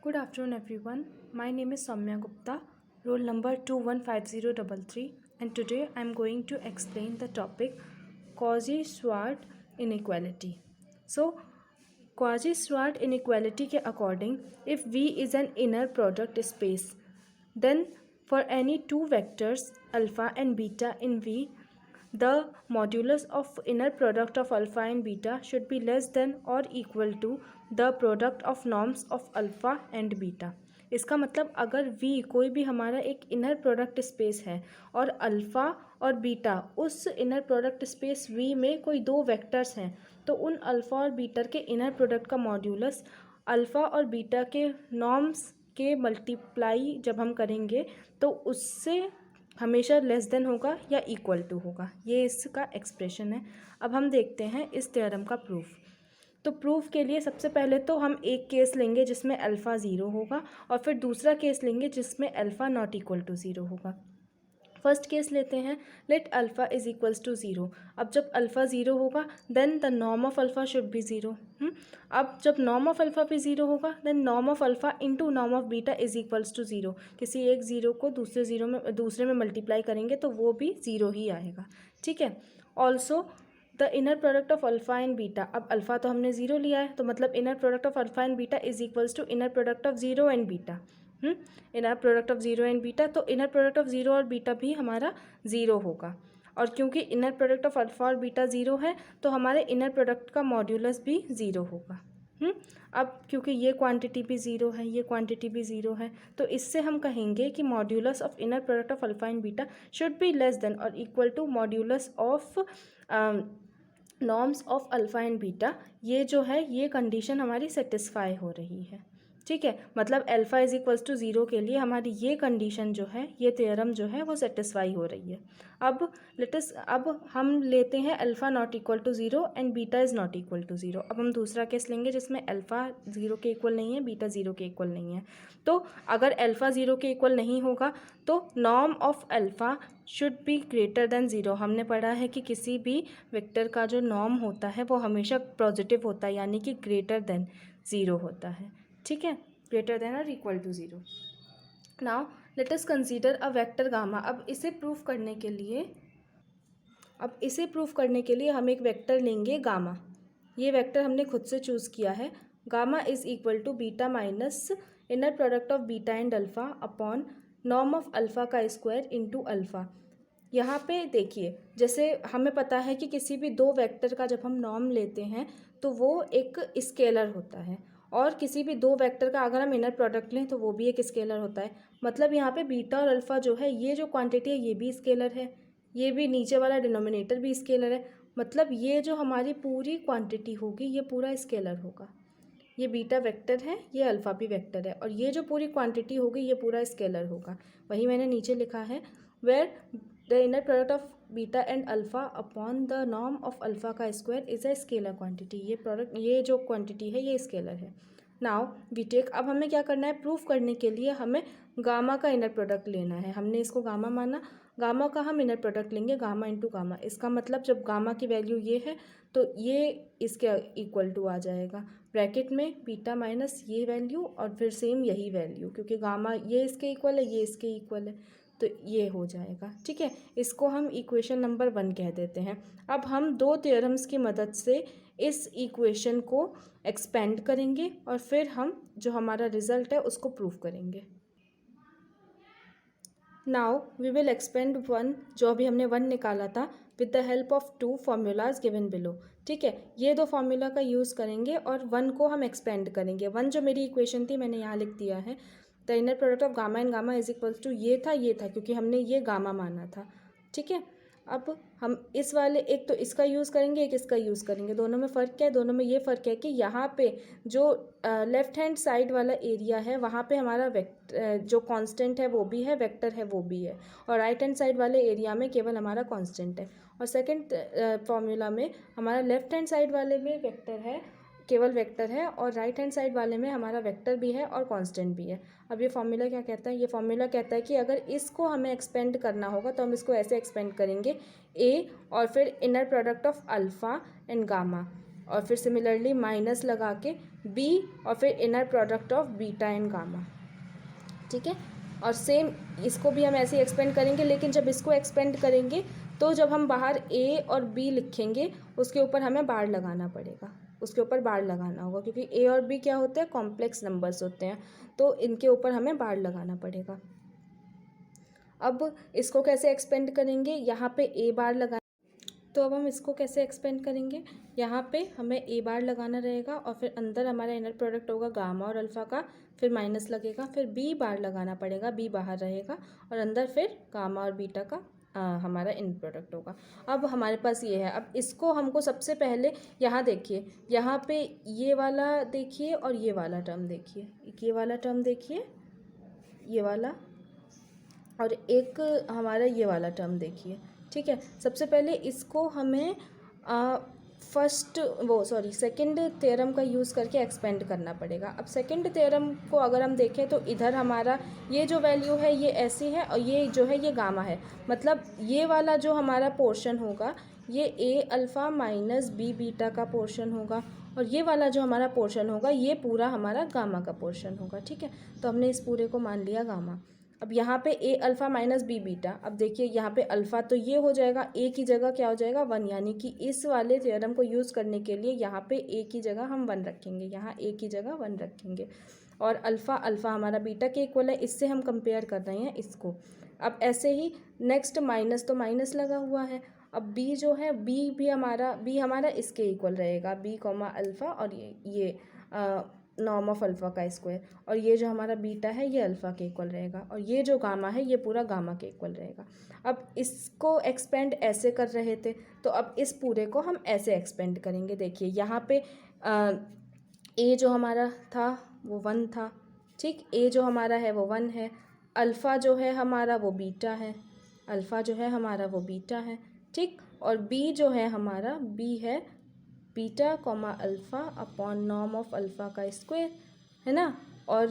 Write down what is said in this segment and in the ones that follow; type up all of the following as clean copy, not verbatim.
Good afternoon, everyone. My name is Soumya Gupta, roll number 215033, and today I am going to explain the topic Cauchy-Schwarz inequality. So, Cauchy-Schwarz inequality के according, if V is an inner product space, then for any two vectors alpha and beta in V, the modulus of inner product of alpha and beta should be less than or equal to the product of norms of alpha and beta. इसका मतलब अगर V कोई भी हमारा एक inner product space है और alpha और बीटा उस इनर प्रोडक्ट स्पेस V में कोई दो वेक्टर्स हैं, तो उन अल्फ़ा और बीटा के इनर प्रोडक्ट का मॉड्यूलस अल्फ़ा और बीटा के नॉर्म्स के मल्टीप्लाई जब हम करेंगे तो उससे हमेशा लेस देन होगा या इक्वल टू होगा। ये इसका एक्सप्रेशन है। अब हम देखते हैं इस थ्योरम का प्रूफ। तो प्रूफ के लिए सबसे पहले तो हम एक केस लेंगे जिसमें अल्फ़ा ज़ीरो होगा और फिर दूसरा केस लेंगे जिसमें alpha not equal to zero होगा। फर्स्ट केस लेते हैं, let alpha is equals to zero. अब जब अल्फ़ा ज़ीरो होगा then the norm of alpha should be zero. अब जब नॉर्म ऑफ अल्फ़ा भी ज़ीरो होगा then norm of alpha into norm of beta is equals to zero. किसी एक zero को दूसरे में मल्टीप्लाई करेंगे तो वो भी ज़ीरो ही आएगा। ठीक है। Also the inner product of alpha and beta, अब अल्फ़ा तो हमने ज़ीरो लिया है तो मतलब inner product of alpha and beta is equals to inner product of zero and beta. Inner product of zero and beta, तो inner product of zero और beta भी हमारा ज़ीरो होगा। और क्योंकि इनर प्रोडक्ट ऑफ अल्फ़ा और beta zero है तो हमारे इनर प्रोडक्ट का मॉड्यूलस भी ज़ीरो होगा। अब क्योंकि ये क्वांटिटी भी ज़ीरो है, ये क्वांटिटी भी ज़ीरो है, तो इससे हम कहेंगे कि modulus of inner product of alpha and beta should be less than और equal to modulus of norms of alpha and beta. ये जो है ये कंडीशन हमारी सेटिस्फाई हो रही है। ठीक है, मतलब alpha is equals to zero के लिए हमारी ये कंडीशन जो है, ये थ्योरम जो है वो सेटिस्फाई हो रही है। अब हम लेते हैं alpha not equal to zero and beta is not equal to zero. अब हम दूसरा केस लेंगे जिसमें अल्फ़ा ज़ीरो के इक्वल नहीं है, बीटा ज़ीरो के इक्वल नहीं है। तो अगर अल्फ़ा ज़ीरो के इक्वल नहीं होगा तो norm of alpha should be greater than zero. हमने पढ़ा है कि किसी भी वेक्टर का जो नॉर्म होता है वो हमेशा पॉजिटिव होता है, यानी कि ग्रेटर देन ज़ीरो होता है। ठीक है, ग्रेटर देन और equal to zero. Now let us consider a vector gamma. अब इसे प्रूफ करने के लिए हम एक वेक्टर लेंगे गामा। ये वेक्टर हमने खुद से चूज़ किया है। Gamma is equal to beta minus inner product of beta and alpha upon norm of alpha का स्क्वायर इंटू अल्फ़ा। यहाँ पे देखिए, जैसे हमें पता है कि किसी भी दो वेक्टर का जब हम नॉर्म लेते हैं तो वो एक स्केलर होता है, और किसी भी दो वेक्टर का अगर हम इनर प्रोडक्ट लें तो वो भी एक स्केलर होता है। मतलब यहाँ पे बीटा और अल्फ़ा जो है, ये जो क्वांटिटी है ये भी स्केलर है, ये भी नीचे वाला डिनोमिनेटर भी स्केलर है। मतलब ये जो हमारी पूरी क्वांटिटी होगी ये पूरा स्केलर होगा। ये बीटा वेक्टर है, ये अल्फ़ा भी वेक्टर है, और ये जो पूरी क्वांटिटी होगी ये पूरा स्केलर होगा। वही मैंने नीचे लिखा है, where the inner product of beta and alpha upon the norm of alpha का square is a scalar quantity. ये जो क्वांटिटी है ये स्केलर है। नाउ वी टेक, अब हमें क्या करना है, प्रूफ करने के लिए हमें गामा का इनर प्रोडक्ट लेना है। हमने इसको गामा माना, गामा का हम इनर प्रोडक्ट लेंगे गामा इंटू गामा। इसका मतलब जब गामा की वैल्यू ये है तो ये इसके इक्वल टू आ जाएगा, ब्रैकेट में बीटा माइनस ये वैल्यू और फिर सेम यही वैल्यू, क्योंकि गामा ये इसके इक्वल है, ये इसके इक्वल है, तो ये हो जाएगा। ठीक है, इसको हम इक्वेशन नंबर 1 कह देते हैं। अब हम दो थ्योरम्स की मदद से इस इक्वेशन को एक्सपेंड करेंगे और फिर हम जो हमारा रिजल्ट है उसको प्रूव करेंगे। नाउ वी विल एक्सपेंड 1, जो अभी हमने 1 निकाला था, with the help of 2 formulas given below. ठीक है, ये दो फार्मूला का यूज़ करेंगे और 1 को हम एक्सपेंड करेंगे। 1 जो मेरी इक्वेशन थी मैंने यहाँ लिख दिया है, the inner product of gamma and gamma is equals to ये था क्योंकि हमने ये गामा माना था। ठीक है, अब हम इस वाले, एक तो इसका यूज़ करेंगे, एक इसका यूज़ करेंगे। दोनों में फ़र्क क्या है? दोनों में ये फ़र्क है कि यहाँ पे जो लेफ़्ट हैंड साइड वाला एरिया है वहाँ पे हमारा जो कांस्टेंट है वो भी है, वेक्टर है वो भी है, और राइट हैंड साइड वाले एरिया में केवल हमारा कांस्टेंट है। और सेकंड फॉर्मूला में हमारा लेफ़्ट हैंड साइड वाले में वेक्टर है, केवल वेक्टर है, और राइट हैंड साइड वाले में हमारा वेक्टर भी है और कांस्टेंट भी है। अब ये फॉर्मूला क्या कहता है? ये फॉर्मूला कहता है कि अगर इसको हमें एक्सपेंड करना होगा तो हम इसको ऐसे एक्सपेंड करेंगे, ए और फिर inner product of alpha and gamma, और फिर सिमिलरली माइनस लगा के बी और फिर inner product of beta and gamma, ठीक है। और सेम इसको भी हम ऐसे ही एक्सपेंड करेंगे, लेकिन जब इसको एक्सपेंड करेंगे तो जब हम बाहर ए और बी लिखेंगे उसके ऊपर हमें बार लगाना पड़ेगा, उसके ऊपर बार लगाना होगा, क्योंकि ए और बी क्या होते हैं, कॉम्प्लेक्स नंबर्स होते हैं, तो इनके ऊपर हमें बार लगाना पड़ेगा। अब इसको कैसे एक्सपेंड करेंगे, यहाँ पे ए बार लगा, तो अब हम इसको कैसे एक्सपेंड करेंगे, यहाँ पे हमें ए बार लगाना रहेगा और फिर अंदर हमारा इनर प्रोडक्ट होगा गामा और अल्फ़ा का, फिर माइनस लगेगा, फिर बी बार लगाना पड़ेगा, बी बाहर रहेगा और अंदर फिर गामा और बीटा का हमारा इनर प्रोडक्ट होगा। अब हमारे पास ये है, अब इसको हमको सबसे पहले यहाँ देखिए, यहाँ पे ये वाला देखिए और ये वाला टर्म देखिए, ये वाला टर्म देखिए, ये वाला, और एक हमारा ये वाला टर्म देखिए, ठीक है। सबसे पहले इसको हमें सेकंड थ्योरम का यूज़ करके एक्सपेंड करना पड़ेगा। अब सेकंड थ्योरम को अगर हम देखें तो इधर हमारा ये जो वैल्यू है ये ऐसी है और ये जो है ये गामा है, मतलब ये वाला जो हमारा पोर्शन होगा ये ए अल्फ़ा माइनस बी बीटा का पोर्शन होगा और ये वाला जो हमारा पोर्शन होगा ये पूरा हमारा गामा का पोर्शन होगा, ठीक है। तो हमने इस पूरे को मान लिया गामा। अब यहाँ पे ए अल्फ़ा माइनस बी बीटा, अब देखिए यहाँ पे अल्फ़ा तो ये हो जाएगा, ए की जगह क्या हो जाएगा 1, यानी कि इस वाले थ्योरम को यूज़ करने के लिए यहाँ पे ए की जगह हम 1 रखेंगे, यहाँ ए की जगह 1 रखेंगे और अल्फ़ा हमारा बीटा के इक्वल है, इससे हम कंपेयर कर रहे हैं इसको। अब ऐसे ही नेक्स्ट माइनस, तो माइनस लगा हुआ है, अब बी जो है बी हमारा इसके इक्वल रहेगा, बी कॉमा अल्फ़ा और ये नॉर्म ऑफ अल्फ़ा का स्क्वायर, और ये जो हमारा बीटा है ये अल्फ़ा के इक्वल रहेगा और ये जो गामा है ये पूरा गामा के इक्वल रहेगा। अब इसको एक्सपेंड ऐसे कर रहे थे, तो अब इस पूरे को हम ऐसे एक्सपेंड करेंगे। देखिए यहाँ पे ए जो हमारा था वो 1 था, ठीक, ए जो हमारा है वो 1 है, अल्फ़ा जो है हमारा वो बीटा है, अल्फ़ा जो है हमारा वो बीटा है, ठीक, और बी जो है हमारा बी है beta comma alpha upon norm of alpha का स्क्वायर, है ना, और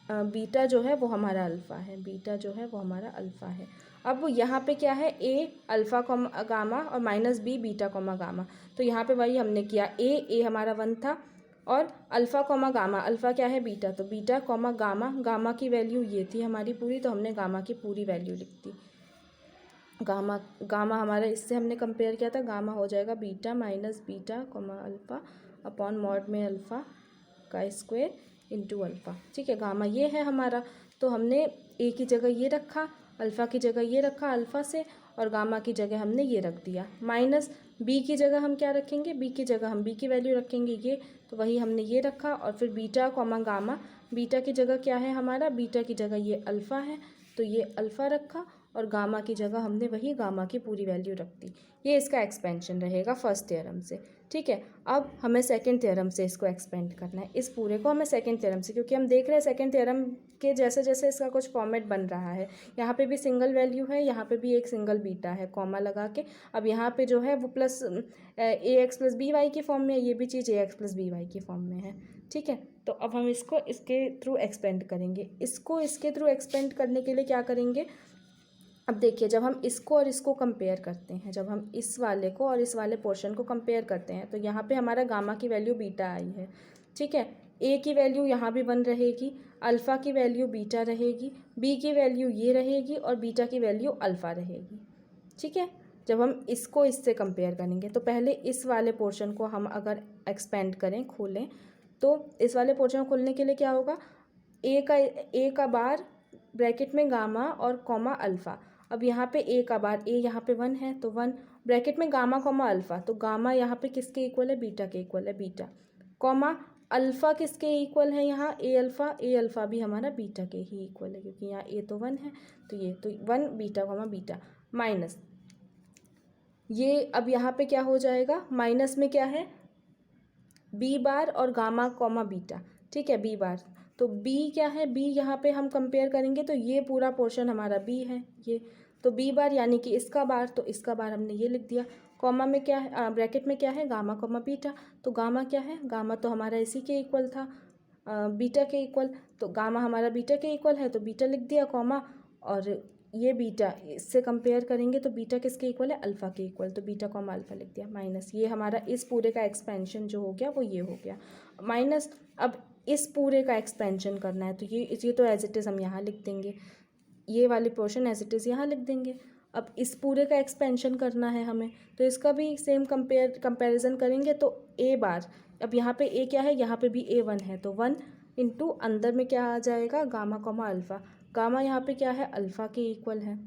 बीटा जो है वो हमारा अल्फ़ा है, बीटा जो है वो हमारा अल्फ़ा है। अब यहाँ पे क्या है, ए अल्फ़ा कॉमा गामा और minus b beta comma gamma, तो यहाँ पे वही हमने किया, ए हमारा 1 था और अल्फ़ा कॉमा गामा, अल्फ़ा क्या है बीटा, तो बीटा कॉमा गामा, गामा की वैल्यू ये थी हमारी पूरी, तो हमने गामा की पूरी वैल्यू लिख दी। गामा हमारा इससे हमने कंपेयर किया था, गामा हो जाएगा beta minus beta comma alpha upon mod में अल्फ़ा का स्क्वायर इंटू अल्फ़ा, ठीक है। गामा ये है हमारा, तो हमने ए की जगह ये रखा, अल्फ़ा की जगह ये रखा अल्फ़ा से, और गामा की जगह हमने ये रख दिया, माइनस बी की जगह हम क्या रखेंगे, बी की जगह हम बी की वैल्यू रखेंगे ये, तो वही हमने ये रखा, और फिर बीटा कॉमा गामा, बीटा की जगह क्या है हमारा, बीटा की जगह ये अल्फ़ा है तो ये अल्फ़ा रखा, और गामा की जगह हमने वही गामा की पूरी वैल्यू रख दी। ये इसका एक्सपेंशन रहेगा फर्स्ट थ्योरम से, ठीक है। अब हमें सेकंड थ्योरम से इसको एक्सपेंड करना है, इस पूरे को हमें सेकंड थ्योरम से, क्योंकि हम देख रहे हैं सेकंड थ्योरम के जैसे जैसे इसका कुछ फॉर्मेट बन रहा है, यहाँ पे भी सिंगल वैल्यू है, यहाँ पे भी एक सिंगल बीटा है कॉमा लगा के, अब यहाँ पे जो है वो प्लस ए एक्स प्लस बी वाई की फॉर्म में है, ये भी चीज़ ए एक्स प्लस बी वाई की फॉर्म में है, ठीक है। तो अब हम इसको इसके थ्रू एक्सपेंड करेंगे, इसको इसके थ्रू एक्सपेंड करने के लिए क्या करेंगे, अब देखिए जब हम इसको और इसको कंपेयर करते हैं, जब हम इस वाले को और इस वाले पोर्शन को कंपेयर करते हैं, तो यहाँ पे हमारा गामा की वैल्यू बीटा आई है, ठीक है। ए की वैल्यू यहाँ भी 1 रहेगी, अल्फ़ा की वैल्यू बीटा रहेगी, बी की वैल्यू ये रहेगी और बीटा की वैल्यू अल्फ़ा रहेगी, ठीक है। जब हम इसको इससे कंपेयर करेंगे तो पहले इस वाले पोर्शन को हम अगर एक्सपेंड करें, खोलें, तो इस वाले पोर्शन को खोलने के लिए क्या होगा, ए का बार ब्रैकेट में गामा और कॉमा अल्फ़ा, अब यहाँ पे ए का बार, ए यहाँ पे 1 है तो 1 ब्रैकेट में गामा कॉमा अल्फ़ा, तो गामा यहाँ पे किसके इक्वल है, बीटा के इक्वल है, बीटा कॉमा अल्फ़ा किसके इक्वल है, यहाँ ए अल्फ़ा भी हमारा बीटा के ही इक्वल है, क्योंकि यहाँ ए तो 1 है, तो ये तो 1 बीटा कॉमा बीटा माइनस ये, अब यहाँ पे क्या हो जाएगा, माइनस में क्या है बी बार और गामा कॉमा बीटा, ठीक है, बी बार, तो बी क्या है, बी यहाँ पे हम कंपेयर करेंगे तो ये पूरा पोर्शन हमारा बी है, ये तो बी बार यानी कि इसका बार, तो इसका बार हमने ये लिख दिया, कॉमा में क्या है, ब्रैकेट में क्या है, गामा कॉमा बीटा, तो गामा क्या है, गामा तो हमारा इसी के इक्वल था, बीटा के इक्वल, तो गामा हमारा बीटा के इक्वल है तो बीटा लिख दिया कॉमा, और ये बीटा इससे कंपेयर करेंगे तो बीटा किसके इक्वल है, अल्फ़ा के इक्वल, तो बीटा कॉमा अल्फ़ा लिख दिया, माइनस ये हमारा इस पूरे का एक्सपेंशन जो हो गया वो ये हो गया, माइनस अब इस पूरे का एक्सपेंशन करना है तो ये तो एज इट इज़ हम यहाँ लिख देंगे, ये वाली पोर्शन एज इट इज़ यहाँ लिख देंगे। अब इस पूरे का एक्सपेंशन करना है हमें, तो इसका भी सेम कंपेरिजन करेंगे तो ए बार, अब यहाँ पे ए क्या है, यहाँ पे भी ए 1 है, तो 1 इंटू अंदर में क्या आ जाएगा, गामा कॉमा अल्फ़ा, गामा यहाँ पे क्या है, अल्फ़ा के इक्वल है,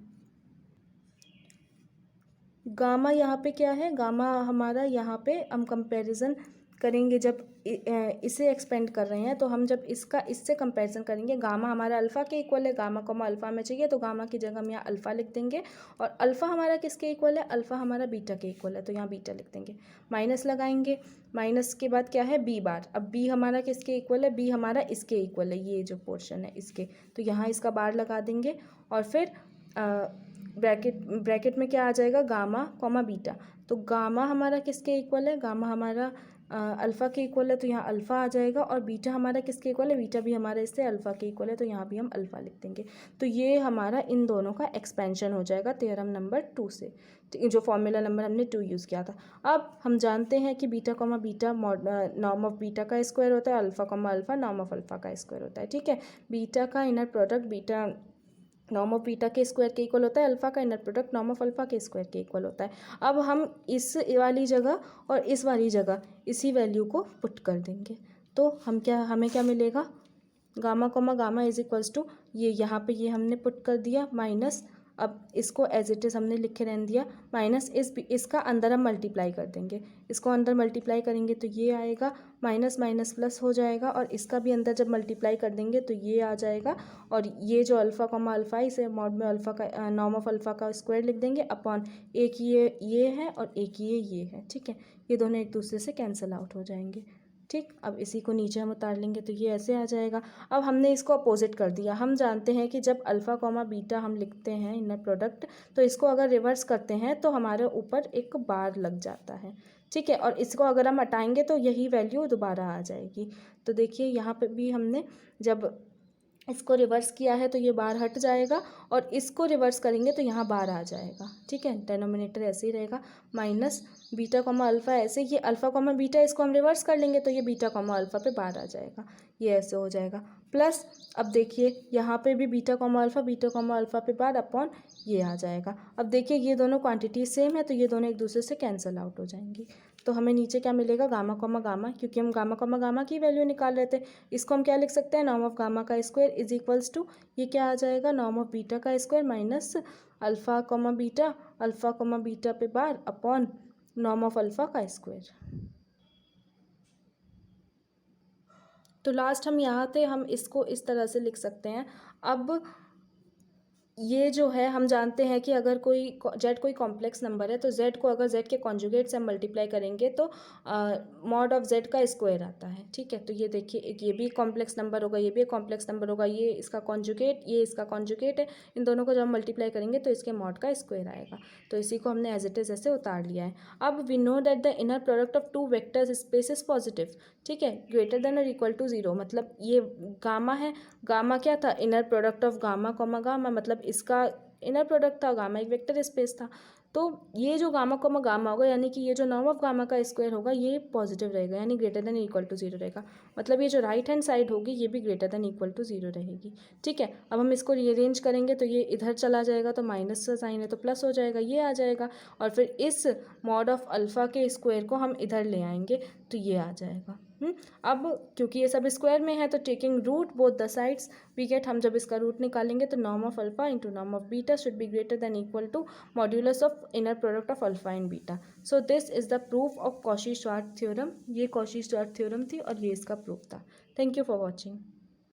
गामा यहाँ पे क्या है, गामा हमारा यहाँ पे हम कंपैरिजन करेंगे जब इसे एक्सपेंड कर रहे हैं तो हम जब इसका इससे कंपैरिजन करेंगे, गामा हमारा अल्फ़ा के इक्वल है, गामा कॉमा अल्फ़ा में चाहिए तो गामा की जगह हम यहाँ अल्फ़ा लिख देंगे, और अल्फ़ा हमारा किसके इक्वल है, अल्फ़ा हमारा बीटा के इक्वल है, तो यहाँ बीटा लिख देंगे, माइनस लगाएंगे, माइनस के बाद क्या है, बी बार, अब बी हमारा किसके इक्वल है, बी हमारा इसके इक्वल है, ये जो पोर्शन है इसके, तो यहाँ इसका बार लगा देंगे, और फिर ब्रैकेट में क्या आ जाएगा, गामा कॉमा बीटा, तो गामा हमारा किसके इक्वल है, गामा हमारा अल्फ़ा के इक्वल है, तो यहाँ अल्फ़ा आ जाएगा, और बीटा हमारा किसके इक्वल है, बीटा भी हमारा इससे अल्फ़ा के इक्वल है, तो यहाँ भी हम अल्फ़ा लिख देंगे, तो ये हमारा इन दोनों का एक्सपेंशन हो जाएगा थ्योरम नंबर 2 से, जो फॉर्मूला नंबर हमने 2 यूज़ किया था। अब हम जानते हैं कि beta comma beta norm of beta का स्क्वायर होता है, alpha comma alpha norm of alpha का स्क्वायर होता है, ठीक है, बीटा का inner product beta norm of beta के स्क्वायर के इक्वल होता है, अल्फ़ा का inner product norm of alpha के स्क्वायर के इक्वल होता है। अब हम इस वाली जगह और इस वाली जगह इसी वैल्यू को पुट कर देंगे, तो हमें क्या मिलेगा, gamma comma gamma is equals to, ये यहाँ पे ये हमने पुट कर दिया, माइनस, अब इसको एज इट इज़ हमने लिखे रहने दिया, माइनस इसका अंदर हम मल्टीप्लाई कर देंगे, इसको अंदर मल्टीप्लाई करेंगे तो ये आएगा, माइनस माइनस प्लस हो जाएगा, और इसका भी अंदर जब मल्टीप्लाई कर देंगे तो ये आ जाएगा, और ये जो अल्फ़ा कॉमा अल्फ़ा है इसे मॉड में अल्फ़ा का नॉर्म ऑफ अल्फ़ा का स्क्वायर लिख देंगे, अपॉन एक ये है और एक ये है, ठीक है, ये दोनों एक दूसरे से कैंसिल आउट हो जाएंगे, ठीक। अब इसी को नीचे हम उतार लेंगे तो ये ऐसे आ जाएगा। अब हमने इसको अपोजिट कर दिया, हम जानते हैं कि जब अल्फ़ा कॉमा बीटा हम लिखते हैं इनर प्रोडक्ट, तो इसको अगर रिवर्स करते हैं तो हमारे ऊपर एक बार लग जाता है, ठीक है, और इसको अगर हम हटाएंगे तो यही वैल्यू दोबारा आ जाएगी, तो देखिए यहाँ पे भी हमने जब इसको रिवर्स किया है तो ये बार हट जाएगा, और इसको रिवर्स करेंगे तो यहाँ बार आ जाएगा, ठीक है, डिनोमिनेटर ऐसे ही रहेगा, माइनस बीटा कॉमा अल्फ़ा, ऐसे ये अल्फ़ा कॉमा बीटा इसको हम रिवर्स कर लेंगे तो ये बीटा कॉमा अल्फ़ा पे बार आ जाएगा, ये ऐसे हो जाएगा, प्लस अब देखिए यहाँ पे भी बीटा कॉमा अल्फ़ा पे बार अपॉन ये आ जाएगा। अब देखिए ये दोनों क्वांटिटी सेम है तो ये दोनों एक दूसरे से कैंसिल आउट हो जाएंगी, तो हमें नीचे क्या मिलेगा, गामा कॉमा गामा, क्योंकि हम गामा कॉमा गामा की वैल्यू निकाल रहे थे, इसको हम क्या लिख सकते हैं, नॉर्म ऑफ गामा का स्क्वायर इज इक्वल्स टू, ये क्या आ जाएगा, नॉर्म ऑफ बीटा का square minus alpha comma beta पे bar upon norm of alpha का स्क्वायर। तो लास्ट हम यहाँ थे, हम इसको इस तरह से लिख सकते हैं। अब ये जो है हम जानते हैं कि अगर कोई कॉम्प्लेक्स नंबर है तो z को अगर z के कॉन्जुगेट से हम मल्टीप्लाई करेंगे तो मॉड ऑफ z का स्क्वायर आता है, ठीक है, तो ये देखिए ये भी कॉम्प्लेक्स नंबर होगा, ये भी कॉम्प्लेक्स नंबर होगा, ये इसका कॉन्जुगेट ये इसका कॉन्जुगेट है, इन दोनों को जब हम मल्टीप्लाई करेंगे तो इसके मॉड का स्क्वायर आएगा, तो इसी को हमने एज इट इज़ ऐसे उतार लिया है। अब we know that the inner product of two vectors space is positive, ठीक है, ग्रेटर देन और इक्वल टू 0, मतलब ये गामा है, गामा क्या था, inner product of gamma comma gamma, मतलब इसका इनर प्रोडक्ट था, गामा एक वेक्टर स्पेस था, तो ये जो गामा कॉमा गामा होगा यानी कि ये जो नॉर्म ऑफ गामा का स्क्वायर होगा ये पॉजिटिव रहेगा, यानी ग्रेटर देन इक्वल टू 0 रहेगा, मतलब ये जो राइट हैंड साइड होगी ये भी ग्रेटर देन इक्वल टू 0 रहेगी, ठीक है। अब हम इसको रीअरेंज करेंगे तो ये इधर चला जाएगा तो माइनस का साइन है तो प्लस हो जाएगा, ये आ जाएगा, और फिर इस मॉड ऑफ अल्फ़ा के स्क्वायर को हम इधर ले आएंगे तो ये आ जाएगा। अब क्योंकि ये सब स्क्वायर में है तो taking root both the sides we get, हम जब इसका रूट निकालेंगे तो norm of alpha into norm of beta should be greater than equal to modulus of inner product of alpha and beta. So this is the proof of Cauchy Schwarz theorem, ये Cauchy Schwarz theorem थी और ये इसका proof था। Thank you for watching.